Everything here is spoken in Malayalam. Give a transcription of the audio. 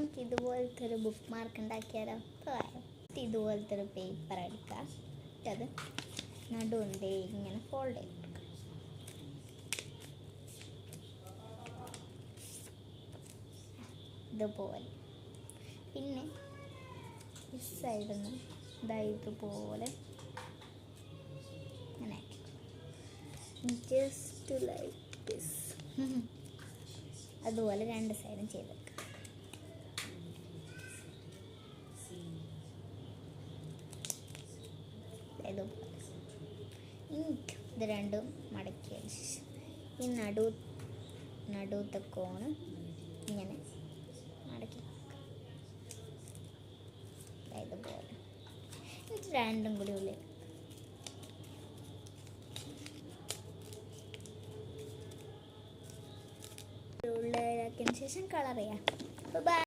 നമുക്ക് ഇതുപോലത്തെ ഒരു ബുക്ക് മാർക്ക് ഉണ്ടാക്കിയാലോ? ഇതുപോലത്തെ ഒരു പേപ്പർ എടുക്കുക, അത് നടുവേ ഇങ്ങനെ ഫോൾഡ് ചെയ്ത് കൊടുക്കുക. ഇതുപോലെ പിന്നെ ഈ സൈഡിൽ നിന്ന് ഇതുപോലെ അങ്ങനെ ജസ്റ്റ് ലൈക്ക് ദിസ്. അതുപോലെ രണ്ട് സൈഡും ചെയ്തെടുക്കുക. ഇതുപോലെ ഇത് രണ്ടും മടക്കിയതിന് ശേഷം ഈ നടുവത്തെ കോണ് ഇങ്ങനെ മടക്കി ഇതുപോലെ ഇത് രണ്ടും കൂടി ഉള്ളിലാക്കിയതിന് ശേഷം കളർ ചെയ്യാം. ബൈ.